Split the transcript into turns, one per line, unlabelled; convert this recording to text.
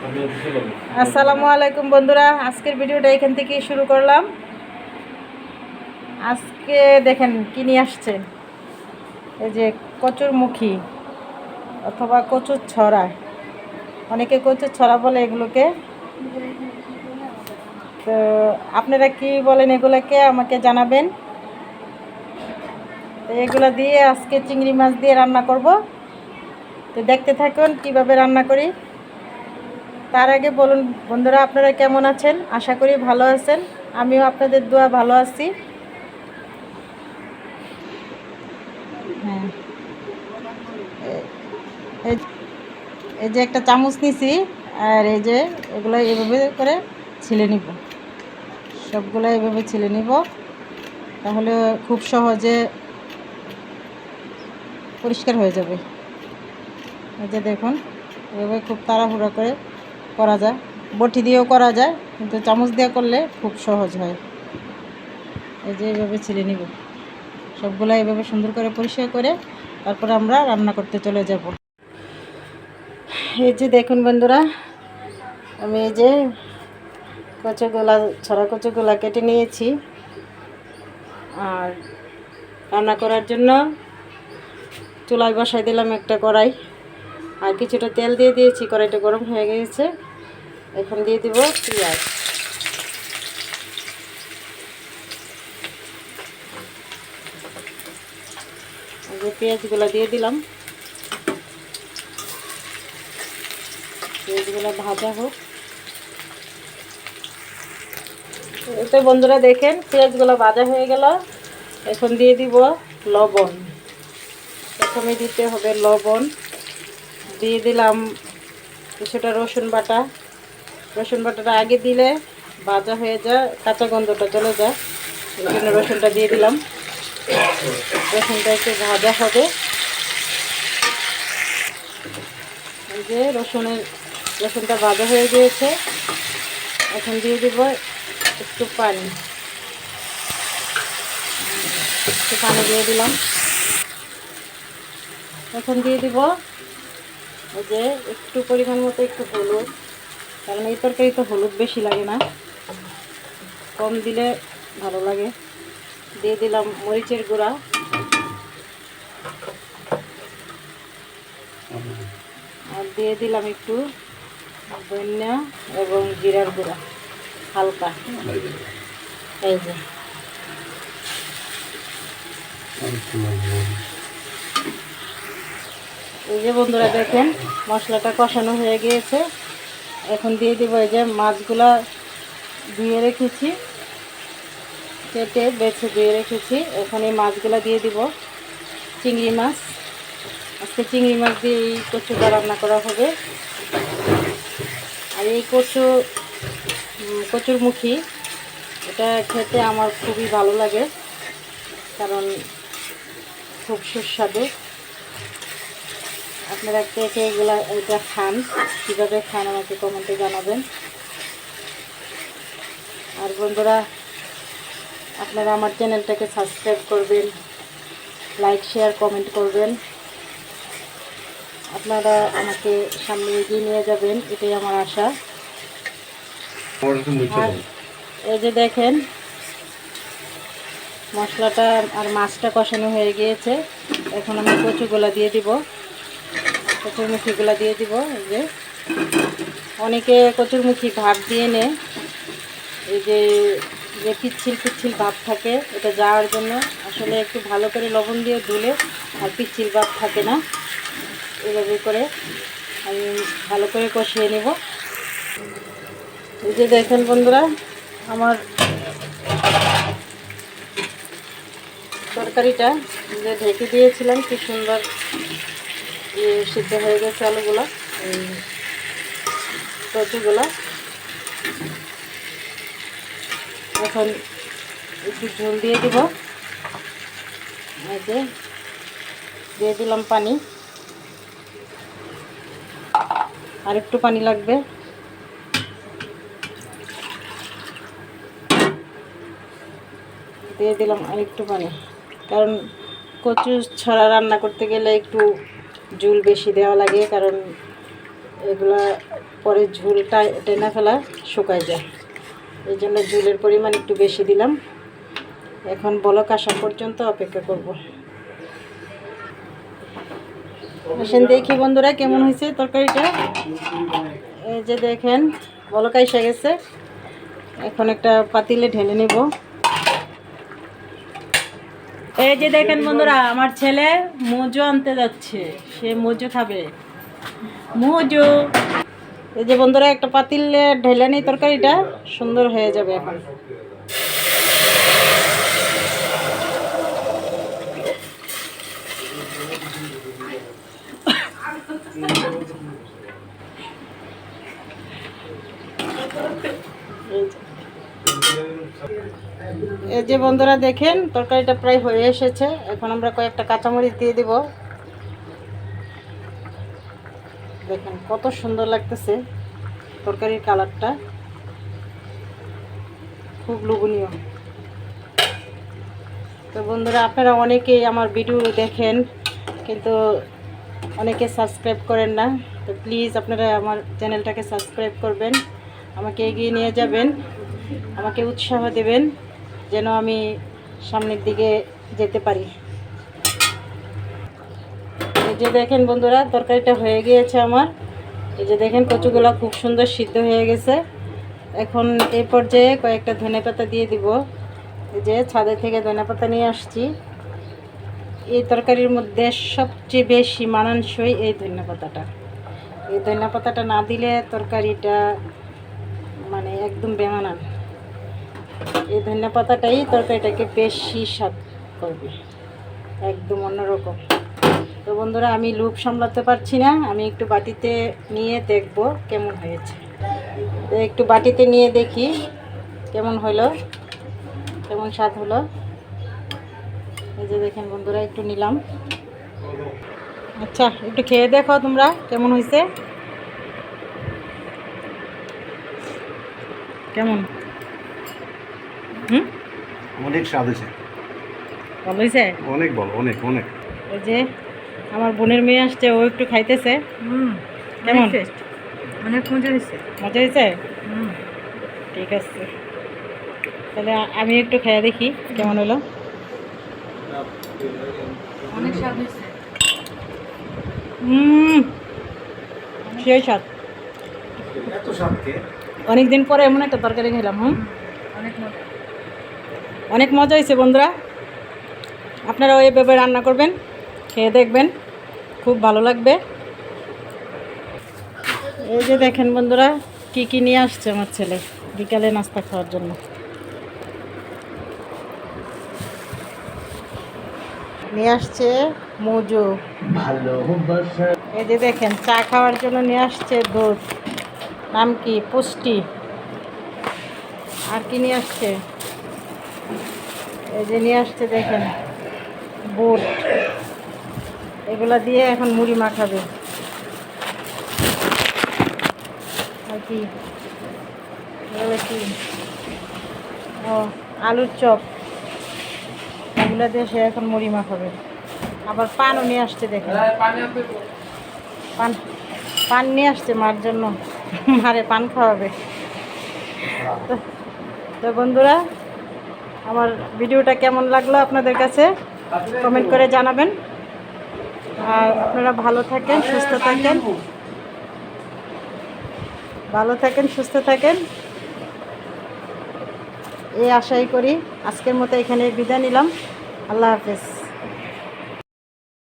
আসসালামু আলাইকুম বন্ধুরা, আজকের ভিডিওটা এখান থেকে শুরু করলাম। আজকে দেখেন কি নিয়ে আসছে, এই যে কচুরমুখী অথবা কচুর ছড়া, অনেকে কচুর ছড়া বলে এগুলোকে। তো আপনারা কি বলেন এগুলোকে আমাকে জানাবেন। তো এগুলো দিয়ে আজকে চিংড়ি মাছ দিয়ে রান্না করব। তো দেখতে থাকুন কিভাবে রান্না করি। তার আগে বলুন বন্ধুরা, আপনারা কেমন আছেন? আশা করি ভালো আছেন। আমিও আপনাদের দোয়া ভালো আছি। হ্যাঁ, এই এই যে একটা চামচ নিছি, আর এই যে এগুলো এভাবে করে ছিলে নিব, সবগুলো এভাবে ছিলে নিব, তাহলে খুব সহজে পরিষ্কার হয়ে যাবে। এই যে দেখুন, এভাবে খুব তাড়াহুড়া করে করা যায়, বটি দিয়েও করা যায়, কিন্তু চামচ দিয়ে করলে খুব সহজ হয়। এই যে এভাবে ছিলে নিব, সবগুলো এভাবে সুন্দর করে পরিষ্কার করে তারপর আমরা রান্না করতে চলে যাব। এই যে দেখুন বন্ধুরা, আমি এই যে কচুগুলা, ছড়া কচুগুলা কেটে নিয়েছি। আর রান্না করার জন্য চুলায় বসাই দিলাম একটা কড়াই, আর কিছুটা তেল দিয়ে দিয়েছি। কড়াইটা গরম হয়ে গিয়েছে, এখন দিয়ে দিব পেঁয়াজ। এই যে পেঁয়াজগুলো দিয়ে দিলাম, পেঁয়াজগুলো ভাজা হোক। এতে বন্ধুরা দেখেন পেঁয়াজগুলো ভাজা হয়ে গেল। এখন দিয়ে দিব লবণ। প্রথমে দিতে হবে লবণ, দিয়ে দিলাম কিছুটা রসুন বাটা। রসুন বাটাটা আগে দিলে ভাজা হয়ে যায়, কাঁচা গন্ধটা চলে যায়, এই জন্য রসুনটা দিয়ে দিলাম। রসুনটা একটু ভাজা হবে। এই যে রসুনটা ভাজা হয়ে গিয়েছে, এখন দিয়ে দিব একটু পানি। একটু পানি দিয়ে দিলাম। এখন দিয়ে দিব এই যে একটু পরিমাণ মতো একটু হলুদ, কারণ এই তরকারিতে হলুদ বেশি লাগে না, কম দিলে ভালো লাগে। দিয়ে দিলাম মরিচের গুঁড়া, আর দিয়ে দিলাম একটু ধনিয়া এবং জিরার গুঁড়া হালকা। এই যে বন্ধুরা দেখেন মশলাটা কষানো হয়ে গিয়েছে। এখন দিয়ে দিব এই যে মাছগুলা ধুয়ে রেখেছি, কেটে বেছে ধুয়ে রেখেছি। এখন এই মাছগুলা দিয়ে দিব, চিংড়ি মাছ। আজকে চিংড়ি মাছ দিয়ে এই কচুটা রান্না করা হবে। আর এই কচুরমুখী, এটা খেতে আমার খুবই ভালো লাগে, কারণ খুব সুস্বাদু। আপনারা কে কে এটা খান, কীভাবে খান আমাকে কমেন্টে জানাবেন। আর বন্ধুরা, আপনারা আমার চ্যানেলটাকে সাবস্ক্রাইব করবেন, লাইক শেয়ার কমেন্ট করবেন। আপনারা আমাকে সামনে এগিয়ে নিয়ে যাবেন, এটাই আমার আশা। আর এই যে দেখেন মশলাটা আর মাছটা কষানো হয়ে গিয়েছে। এখন আমি কচুগুলা দিয়ে দিব, কচুরমুখীগুলা দিয়ে দিব। এই যে অনেকে কচুরমুখী ভাপ দিয়ে নেয়, এই যে পিচ্ছিল পিচ্ছিল ভাব থাকে, এটা যাওয়ার জন্য আসলে একটু ভালো করে লবণ দিয়ে ধুলে আর পিচ্ছিল ভাব থাকে না। এভাবে করে আমি ভালো করে কষিয়ে নেব। এই যে দেখেন বন্ধুরা, আমার তরকারিটা যে ঢেকে দিয়েছিলাম কি সুন্দর সিদ্ধ হয়ে গেছে আলুগুলো, কচুগুলো। এখন একটু ঝোল দিয়ে দিব। এই যে দিয়ে দিলাম পানি, আর একটু পানি লাগবে। দিয়ে দিলাম আর একটু পানি, কারণ কচু ছড়া রান্না করতে গেলে একটু ঝোল বেশি দেওয়া লাগে, কারণ এগুলা পরে ঝোলটা টেনে ফেলা শুকায় যায়, এই জন্য ঝোলের পরিমাণ একটু বেশি দিলাম। এখন বলক আসা পর্যন্ত অপেক্ষা করব। আসেন দেখি বন্ধুরা কেমন হয়েছে তরকারিটা। এই যে দেখেন বলক এসে গেছে, এখন একটা পাতিলে ঢেলে নেব। এই যে দেখেন বন্ধুরা, আমার ছেলে মজু আনতে যাচ্ছে, সে মজু খাবে। মজু, এই যে বন্ধুরা একটা পাতিলে ঢেলে নিই, তরকারিটা সুন্দর হয়ে যাবে এখন। এই যে বন্ধুরা দেখেন তরকারিটা প্রায় হয়ে এসেছে, এখন আমরা কয়েকটা কাঁচামরিচ দিয়ে দিব। দেখেন কত সুন্দর লাগতেছে তরকারির কালারটা, খুব লোভনীয়। তো বন্ধুরা আপনারা অনেকেই আমার ভিডিও দেখেন কিন্তু অনেকে সাবস্ক্রাইব করেন না, তো প্লিজ আপনারা আমার চ্যানেলটাকে সাবস্ক্রাইব করবেন, আমাকে এগিয়ে নিয়ে যাবেন, আমাকে উৎসাহ দেবেন যেন আমি সামনের দিকে যেতে পারি। এই যে দেখেন বন্ধুরা তরকারিটা হয়ে গিয়েছে আমার। এই যে দেখেন কচুগুলো খুব সুন্দর সিদ্ধ হয়ে গেছে। এখন এই পর্যায়ে কয়েকটা ধনেপাতা দিয়ে দিব। এই যে ছাদে থেকে ধনেপাতা নিয়ে আসছি। এই তরকারির মধ্যে সবচেয়ে বেশি মানানসই এই ধনেপাতাটা। এই ধনেপাতাটা না দিলে তরকারিটা মানে একদম বেমানান। এই ধনেপাতাটাই তরকারিটাকে বেশি স্বাদ করবে, একদম অন্যরকম। তো বন্ধুরা আমি লোভ সামলাতে পারছি না, আমি একটু বাটিতে নিয়ে দেখব কেমন হয়েছে। তো একটু বাটিতে নিয়ে দেখি কেমন হলো, কেমন স্বাদ হলো। এই যে দেখেন বন্ধুরা একটু নিলাম। আচ্ছা একটু খেয়ে দেখো তোমরা কেমন হয়েছে, কেমন?
অনেক স্বাদ হয়েছে,
ভালো হয়েছে,
অনেক ভালো, অনেক অনেক।
এই যে আমার বোনের মেয়ে আসছে, ও একটু খাইতেছে। কেমন?
অনেক মজা হয়েছে।
মজা হয়েছে? ঠিক আছে, তাহলে আমি একটু খেয়ে দেখি কেমন হলো।
অনেক স্বাদ হয়েছে।
সেই স্বাদ,
এত স্বাদ কে?
অনেকদিন পরে এমন একটা তরকারি খেলাম।
অনেক মজা,
অনেক মজা হয়েছে বন্ধুরা, আপনারাও এইভাবে রান্না করবেন, খেয়ে দেখবেন, খুব ভালো লাগবে। এই যে দেখেন বন্ধুরা কি কি নিয়ে আসছে আমার ছেলে বিকালে নাস্তা খাওয়ার জন্য। নিয়ে আসছে মজু, এই যে দেখেন চা খাওয়ার জন্য নিয়ে আসছে দুধ, নাম কি পুষ্টি। আর কি নিয়ে আসছে, এই যে নিয়ে আসছে দেখেন বুট, এগুলা দিয়ে এখন মুড়ি মাখাবে। আর কি এগুলো কি, ও আলুর চপ, এগুলো দিয়ে সে এখন মুড়ি মাখাবে। আবার পানও নিয়ে আসছে দেখেন, পান পান নিয়ে আসছে মার জন্য, মারে পান খাওয়াবে। তো বন্ধুরা আমার ভিডিওটা কেমন লাগলো আপনাদের কাছে কমেন্ট করে জানাবেন। আর আপনারা ভালো থাকেন, সুস্থ থাকেন, ভালো থাকেন, সুস্থ থাকেন, এই আশাই করি। আজকের মতো এখানে বিদায় নিলাম। আল্লাহ হাফেজ।